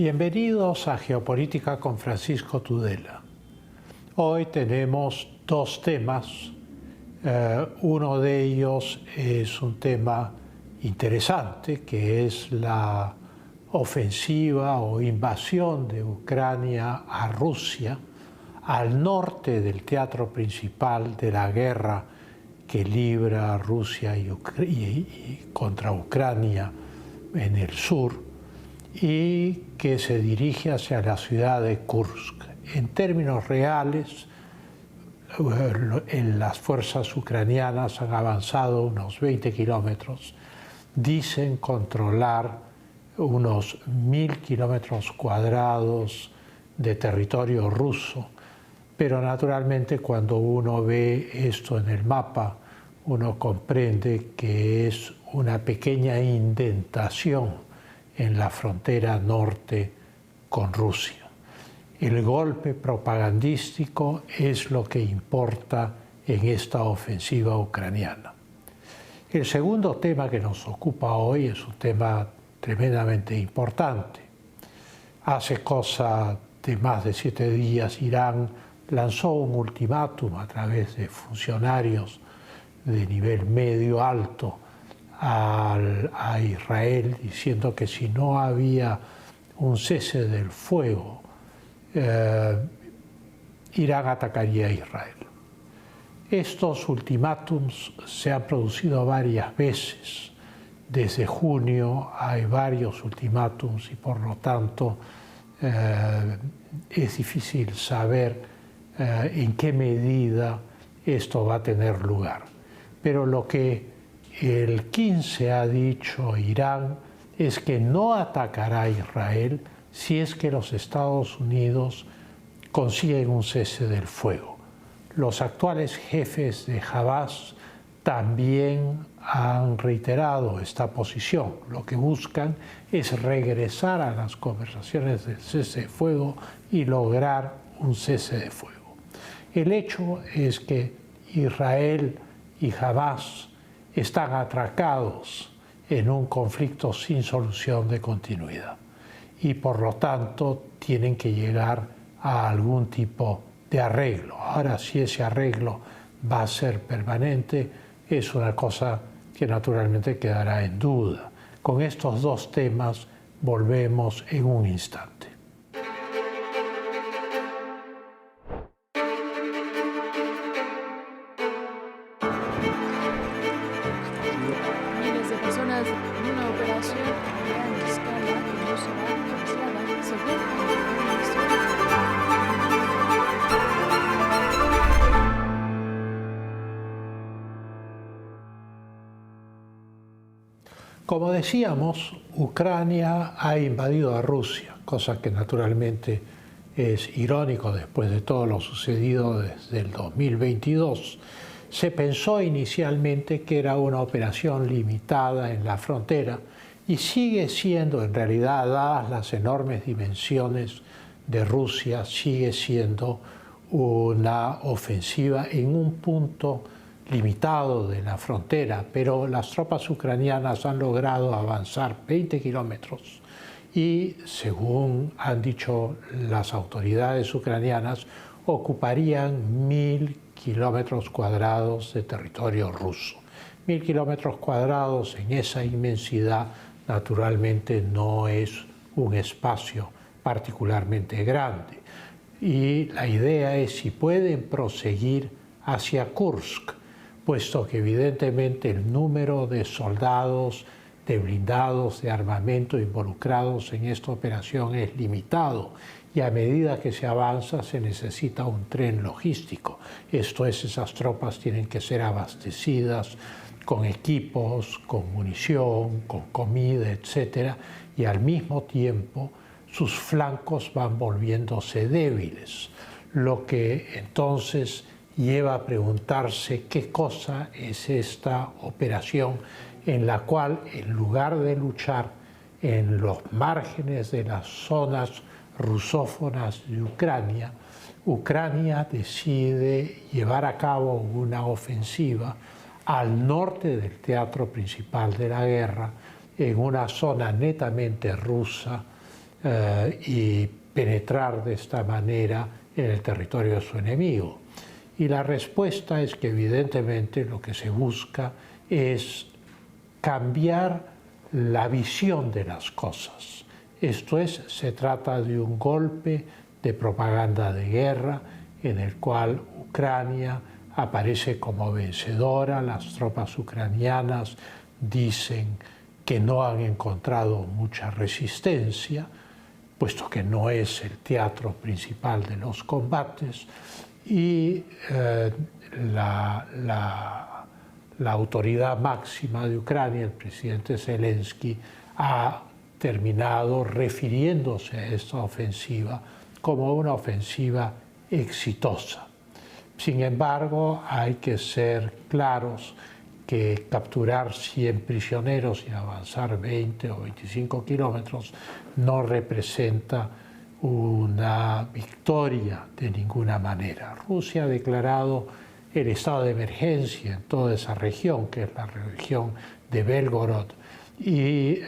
Bienvenidos a Geopolítica con Francisco Tudela. Hoy tenemos dos temas. Uno de ellos es un tema interesante, que es la ofensiva o invasión de Ucrania a Rusia, al norte del teatro principal de la guerra que libra Rusia contra Ucrania en el sur, y que se dirige hacia la ciudad de Kursk. En términos reales, las fuerzas ucranianas han avanzado unos 20 kilómetros, dicen controlar unos 1000 kilómetros cuadrados de territorio ruso, pero naturalmente cuando uno ve esto en el mapa, uno comprende que es una pequeña indentación en la frontera norte con Rusia. El golpe propagandístico es lo que importa en esta ofensiva ucraniana. El segundo tema que nos ocupa hoy es un tema tremendamente importante. Hace cosa de más de 7 días, Irán lanzó un ultimátum a través de funcionarios de nivel medio-alto a Israel, diciendo que si no había un cese del fuego, Irán atacaría a Israel. Estos ultimátums se han producido varias veces. Desde junio hay varios ultimátums y por lo tanto es difícil saber en qué medida esto va a tener lugar. Pero lo que el 15 ha dicho Irán es que no atacará a Israel si es que los Estados Unidos consiguen un cese del fuego. Los actuales jefes de Hamas también han reiterado esta posición. Lo que buscan es regresar a las conversaciones del cese de fuego y lograr un cese de fuego. El hecho es que Israel y Hamas están atracados en un conflicto sin solución de continuidad y por lo tanto tienen que llegar a algún tipo de arreglo. Ahora, si ese arreglo va a ser permanente, es una cosa que naturalmente quedará en duda. Con estos dos temas volvemos en un instante. Miles de personas en una operación a gran escala que no será financiada según el Ministerio. Como decíamos, Ucrania ha invadido a Rusia, cosa que naturalmente es irónico después de todo lo sucedido desde el 2022. Se pensó inicialmente que era una operación limitada en la frontera y sigue siendo, en realidad, dadas las enormes dimensiones de Rusia, sigue siendo una ofensiva en un punto limitado de la frontera, pero las tropas ucranianas han logrado avanzar 20 kilómetros y, según han dicho las autoridades ucranianas, ocuparían 1000 kilómetros cuadrados de territorio ruso. 1000 kilómetros cuadrados en esa inmensidad naturalmente no es un espacio particularmente grande. Y la idea es si pueden proseguir hacia Kursk, puesto que evidentemente el número de soldados, de blindados, de armamento involucrados en esta operación es limitado y a medida que se avanza se necesita un tren logístico. Esto es, esas tropas tienen que ser abastecidas con equipos, con munición, con comida, etc. Y al mismo tiempo sus flancos van volviéndose débiles, lo que entonces lleva a preguntarse qué cosa es esta operación en la cual, en lugar de luchar en los márgenes de las zonas rusófonas de Ucrania, Ucrania decide llevar a cabo una ofensiva al norte del teatro principal de la guerra, en una zona netamente rusa, y penetrar de esta manera en el territorio de su enemigo. Y la respuesta es que evidentemente lo que se busca es cambiar la visión de las cosas. Esto es, se trata de un golpe de propaganda de guerra en el cual Ucrania aparece como vencedora. Las tropas ucranianas dicen que no han encontrado mucha resistencia, puesto que no es el teatro principal de los combates, y la autoridad máxima de Ucrania, el presidente Zelensky, ha terminado refiriéndose a esta ofensiva como una ofensiva exitosa. Sin embargo, hay que ser claros que capturar 100 prisioneros y avanzar 20 o 25 kilómetros no representa una victoria de ninguna manera. Rusia ha declarado el estado de emergencia en toda esa región, que es la región de Belgorod, y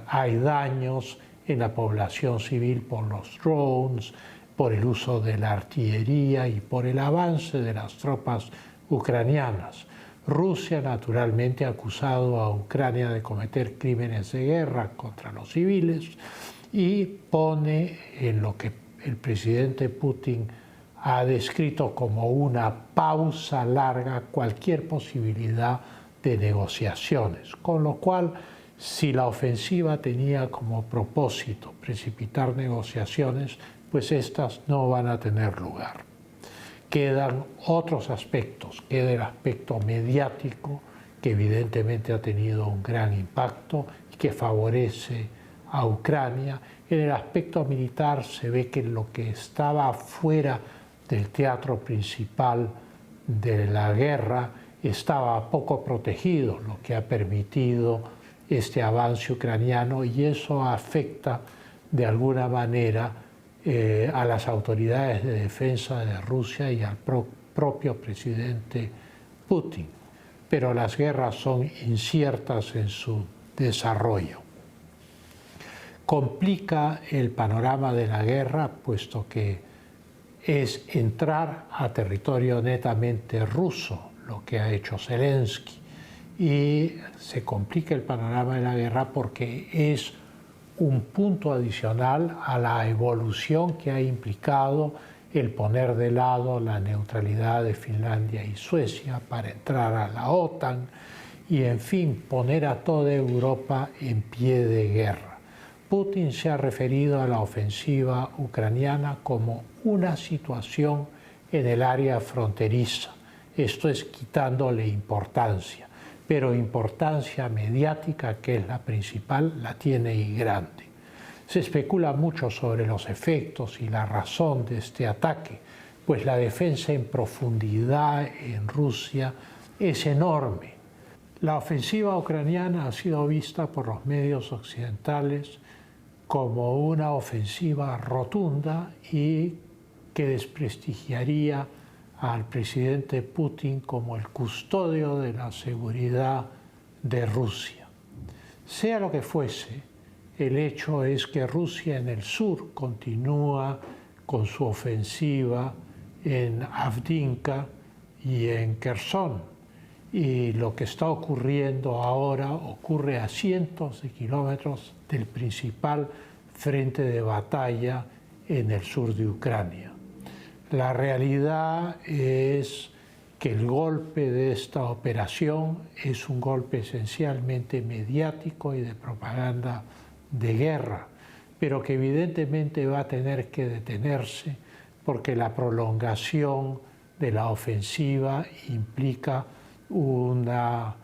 hay daños en la población civil por los drones, por el uso de la artillería y por el avance de las tropas ucranianas. Rusia naturalmente ha acusado a Ucrania de cometer crímenes de guerra contra los civiles y pone en lo que el presidente Putin ha descrito como una pausa larga cualquier posibilidad de negociaciones, con lo cual si la ofensiva tenía como propósito precipitar negociaciones, pues estas no van a tener lugar. Quedan otros aspectos, queda el aspecto mediático, que evidentemente ha tenido un gran impacto y que favorece a Ucrania. En el aspecto militar se ve que lo que estaba fuera del teatro principal de la guerra estaba poco protegido, lo que ha permitido este avance ucraniano, y eso afecta de alguna manera a las autoridades de defensa de Rusia y al propio presidente Putin. Pero las guerras son inciertas en su desarrollo. Complica el panorama de la guerra, puesto que es entrar a territorio netamente ruso, lo que ha hecho Zelensky, y se complica el panorama de la guerra porque es un punto adicional a la evolución que ha implicado el poner de lado la neutralidad de Finlandia y Suecia para entrar a la OTAN y, en fin, poner a toda Europa en pie de guerra. Putin se ha referido a la ofensiva ucraniana como una situación en el área fronteriza. Esto es quitándole importancia, pero importancia mediática, que es la principal, la tiene y grande. Se especula mucho sobre los efectos y la razón de este ataque, pues la defensa en profundidad en Rusia es enorme. La ofensiva ucraniana ha sido vista por los medios occidentales como una ofensiva rotunda y que desprestigiaría al presidente Putin como el custodio de la seguridad de Rusia. Sea lo que fuese, el hecho es que Rusia en el sur continúa con su ofensiva en Avdiivka y en Kherson, y lo que está ocurriendo ahora ocurre a cientos de kilómetros del principal frente de batalla en el sur de Ucrania. La realidad es que el golpe de esta operación es un golpe esencialmente mediático y de propaganda de guerra, pero que evidentemente va a tener que detenerse porque la prolongación de la ofensiva implica una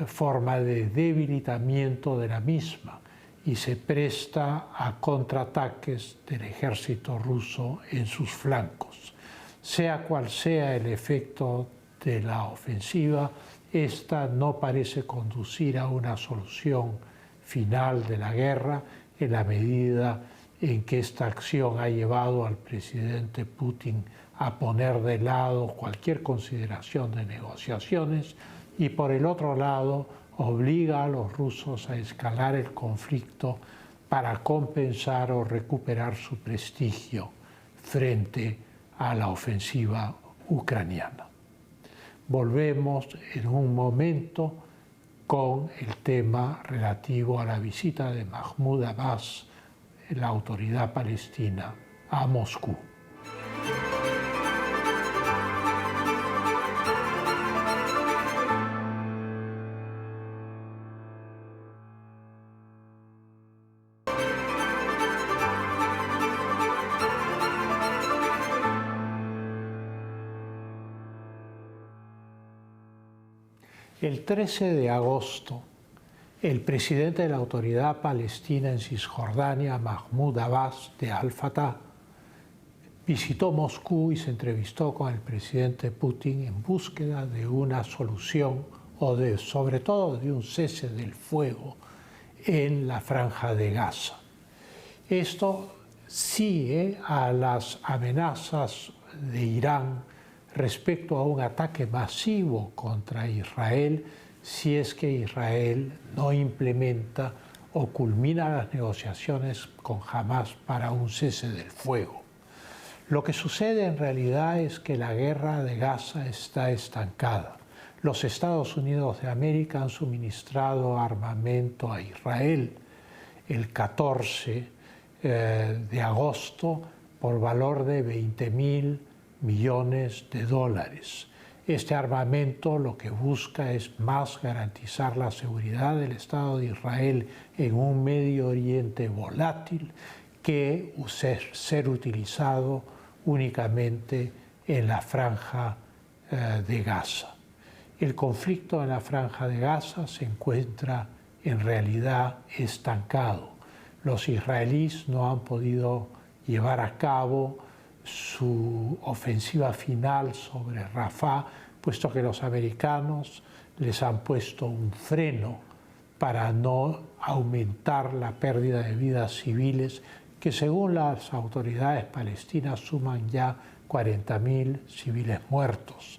forma de debilitamiento de la misma y se presta a contraataques del ejército ruso en sus flancos. Sea cual sea el efecto de la ofensiva, esta no parece conducir a una solución final de la guerra, en la medida en que esta acción ha llevado al presidente Putin a poner de lado cualquier consideración de negociaciones y, por el otro lado, obliga a los rusos a escalar el conflicto para compensar o recuperar su prestigio frente a la ofensiva ucraniana. Volvemos en un momento con el tema relativo a la visita de Mahmoud Abbas, la autoridad palestina, a Moscú. El 13 de agosto, el presidente de la Autoridad Palestina en Cisjordania, Mahmoud Abbas de Al-Fatah, visitó Moscú y se entrevistó con el presidente Putin en búsqueda de una solución o sobre todo de un cese del fuego en la Franja de Gaza. Esto sigue a las amenazas de Irán respecto a un ataque masivo contra Israel si es que Israel no implementa o culmina las negociaciones con Hamás para un cese del fuego. Lo que sucede en realidad es que la guerra de Gaza está estancada. Los Estados Unidos de América han suministrado armamento a Israel el 14 de agosto por valor de $20.000 millones. Este armamento lo que busca es más garantizar la seguridad del Estado de Israel en un Medio Oriente volátil que ser utilizado únicamente en la Franja de Gaza. El conflicto en la Franja de Gaza se encuentra en realidad estancado. Los israelíes no han podido llevar a cabo su ofensiva final sobre Rafah, puesto que los americanos les han puesto un freno para no aumentar la pérdida de vidas civiles, que según las autoridades palestinas suman ya 40.000 civiles muertos.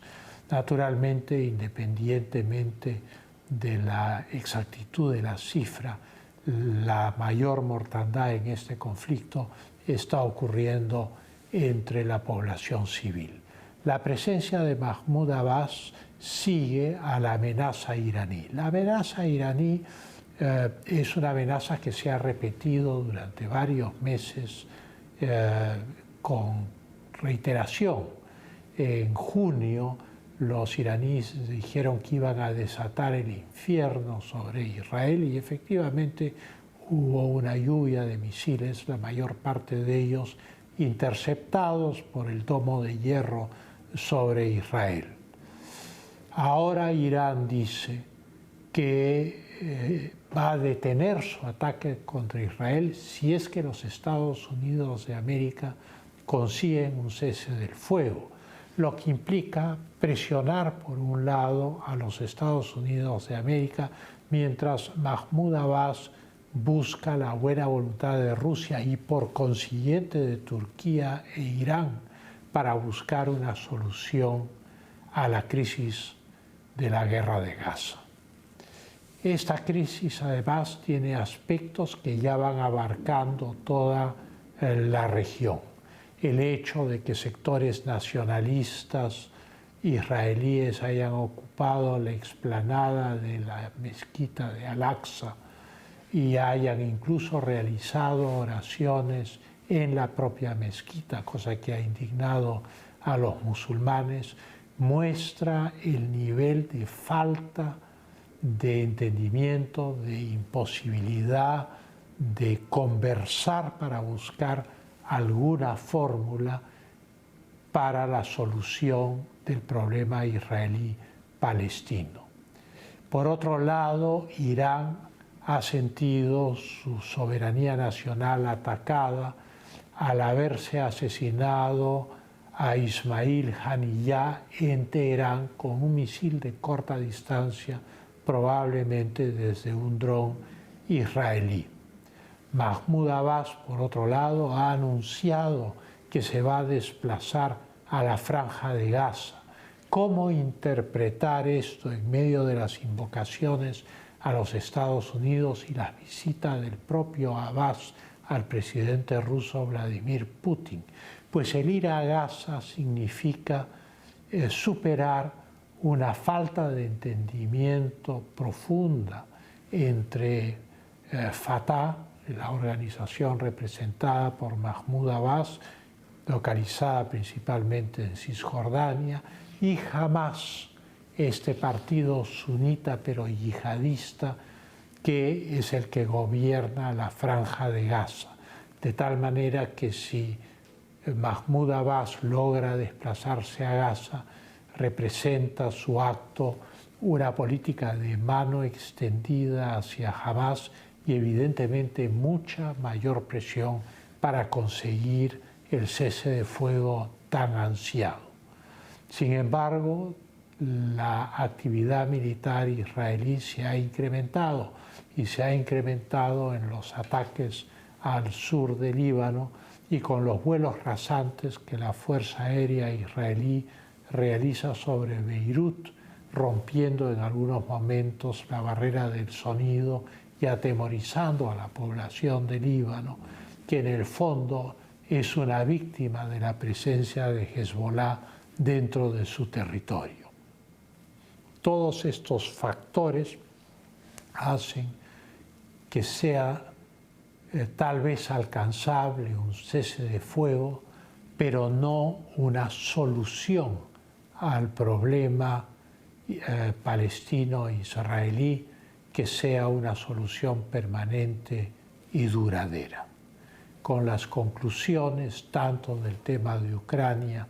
Naturalmente, independientemente de la exactitud de la cifra, la mayor mortandad en este conflicto está ocurriendo entre la población civil. La presencia de Mahmoud Abbas sigue a la amenaza iraní. La amenaza iraní es una amenaza que se ha repetido durante varios meses con reiteración. En junio, los iraníes dijeron que iban a desatar el infierno sobre Israel y efectivamente hubo una lluvia de misiles, la mayor parte de ellos interceptados por el domo de hierro sobre Israel. Ahora Irán dice que va a detener su ataque contra Israel si es que los Estados Unidos de América consiguen un cese del fuego, lo que implica presionar por un lado a los Estados Unidos de América mientras Mahmoud Abbas busca la buena voluntad de Rusia y por consiguiente de Turquía e Irán para buscar una solución a la crisis de la guerra de Gaza. Esta crisis además tiene aspectos que ya van abarcando toda la región. El hecho de que sectores nacionalistas israelíes hayan ocupado la explanada de la mezquita de Al-Aqsa y hayan incluso realizado oraciones en la propia mezquita, cosa que ha indignado a los musulmanes, muestra el nivel de falta de entendimiento, de imposibilidad de conversar para buscar alguna fórmula para la solución del problema israelí-palestino. Por otro lado, Irán ha sentido su soberanía nacional atacada al haberse asesinado a Ismail Haniyeh en Teherán con un misil de corta distancia, probablemente desde un dron israelí. Mahmoud Abbas, por otro lado, ha anunciado que se va a desplazar a la Franja de Gaza. ¿Cómo interpretar esto en medio de las invocaciones a los Estados Unidos y la visita del propio Abbas al presidente ruso Vladimir Putin, pues el ir a Gaza significa superar una falta de entendimiento profunda entre Fatah, la organización representada por Mahmoud Abbas, localizada principalmente en Cisjordania, y Hamas, este partido sunita pero yihadista que es el que gobierna la Franja de Gaza. De tal manera que si Mahmoud Abbas logra desplazarse a Gaza, representa su acto una política de mano extendida hacia Hamas y evidentemente mucha mayor presión para conseguir el cese de fuego tan ansiado. Sin embargo, la actividad militar israelí se ha incrementado y se ha incrementado en los ataques al sur del Líbano y con los vuelos rasantes que la Fuerza Aérea israelí realiza sobre Beirut, rompiendo en algunos momentos la barrera del sonido y atemorizando a la población de Líbano, que en el fondo es una víctima de la presencia de Hezbollah dentro de su territorio. Todos estos factores hacen que sea tal vez alcanzable un cese de fuego, pero no una solución al problema palestino-israelí que sea una solución permanente y duradera. Con las conclusiones tanto del tema de Ucrania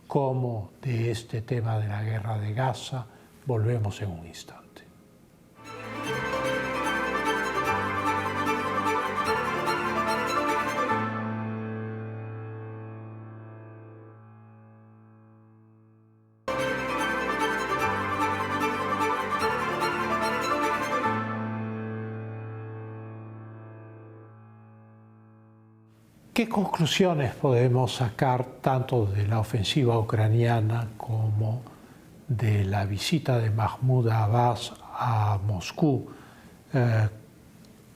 como de este tema de la guerra de Gaza, volvemos en un instante. ¿Qué conclusiones podemos sacar tanto de la ofensiva ucraniana como de la visita de Mahmoud Abbas a Moscú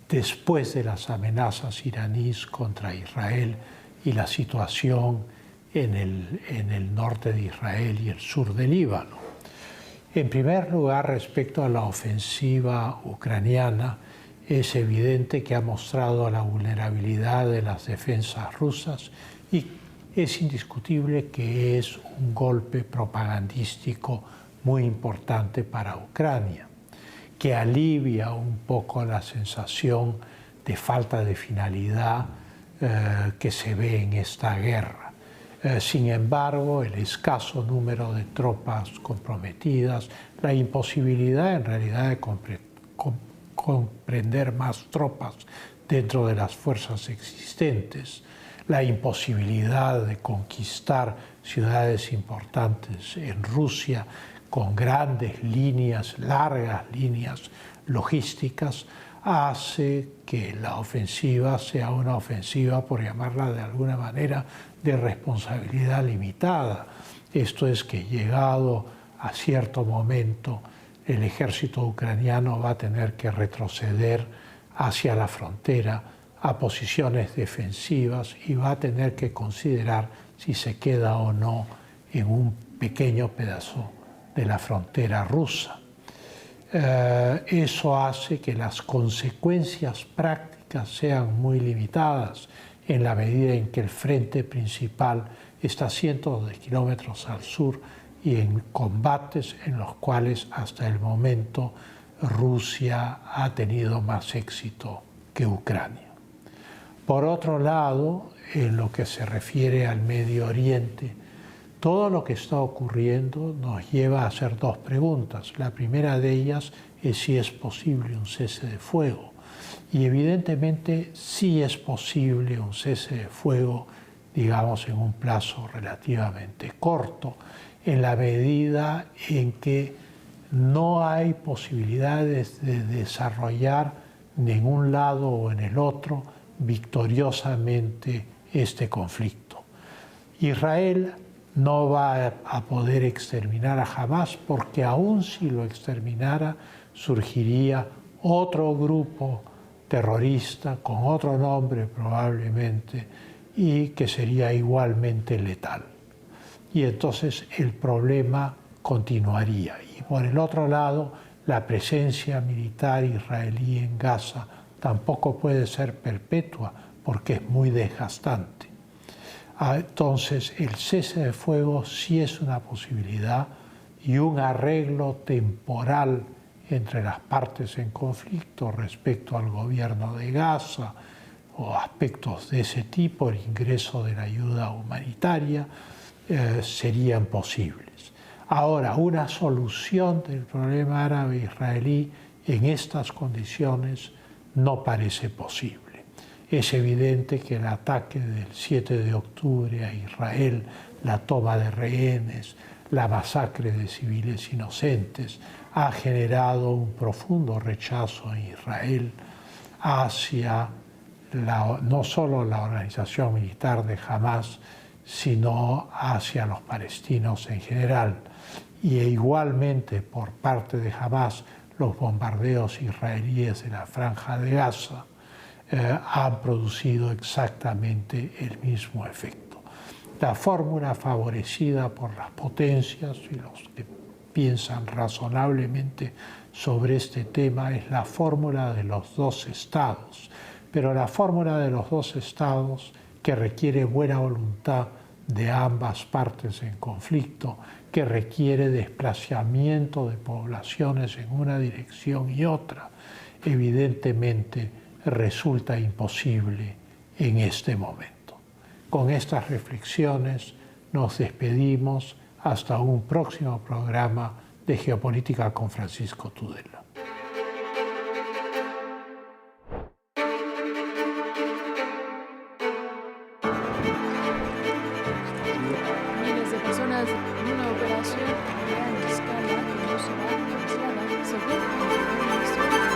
después de las amenazas iraníes contra Israel y la situación en el norte de Israel y el sur del Líbano? En primer lugar, respecto a la ofensiva ucraniana, es evidente que ha mostrado la vulnerabilidad de las defensas rusas y es indiscutible que es un golpe propagandístico muy importante para Ucrania, que alivia un poco la sensación de falta de finalidad que se ve en esta guerra. Sin embargo, el escaso número de tropas comprometidas, la imposibilidad en realidad de comprender más tropas dentro de las fuerzas existentes, la imposibilidad de conquistar ciudades importantes en Rusia con grandes líneas, largas líneas logísticas, hace que la ofensiva sea una ofensiva, por llamarla de alguna manera, de responsabilidad limitada. Esto es que llegado a cierto momento, el ejército ucraniano va a tener que retroceder hacia la frontera a posiciones defensivas y va a tener que considerar si se queda o no en un pequeño pedazo de la frontera rusa. Eso hace que las consecuencias prácticas sean muy limitadas en la medida en que el frente principal está cientos de kilómetros al sur y en combates en los cuales hasta el momento Rusia ha tenido más éxito que Ucrania. Por otro lado, en lo que se refiere al Medio Oriente, todo lo que está ocurriendo nos lleva a hacer dos preguntas. La primera de ellas es si es posible un cese de fuego. Y evidentemente sí es posible un cese de fuego, digamos, en un plazo relativamente corto, en la medida en que no hay posibilidades de desarrollar ni en un lado o en el otro victoriosamente este conflicto. Israel no va a poder exterminar a Hamas porque aun si lo exterminara surgiría otro grupo terrorista con otro nombre probablemente y que sería igualmente letal. Y entonces el problema continuaría. Y por el otro lado, la presencia militar israelí en Gaza tampoco puede ser perpetua porque es muy desgastante. Entonces el cese de fuego sí es una posibilidad y un arreglo temporal entre las partes en conflicto respecto al gobierno de Gaza o aspectos de ese tipo, el ingreso de la ayuda humanitaria, serían posibles. Ahora, una solución del problema árabe-israelí en estas condiciones no parece posible. Es evidente que el ataque del 7 de octubre a Israel, la toma de rehenes, la masacre de civiles inocentes, ha generado un profundo rechazo en Israel hacia no solo la organización militar de Hamas, sino hacia los palestinos en general. Y igualmente por parte de Hamas, los bombardeos israelíes de la Franja de Gaza han producido exactamente el mismo efecto. La fórmula favorecida por las potencias y los que piensan razonablemente sobre este tema es la fórmula de los dos estados, pero la fórmula de los dos estados que requiere buena voluntad de ambas partes en conflicto, que requiere desplazamiento de poblaciones en una dirección y otra, evidentemente resulta imposible en este momento. Con estas reflexiones nos despedimos hasta un próximo programa de Geopolítica con Francisco Tudela. Miles de personas en una operación a gran escala que no será anunciada se vuelven a la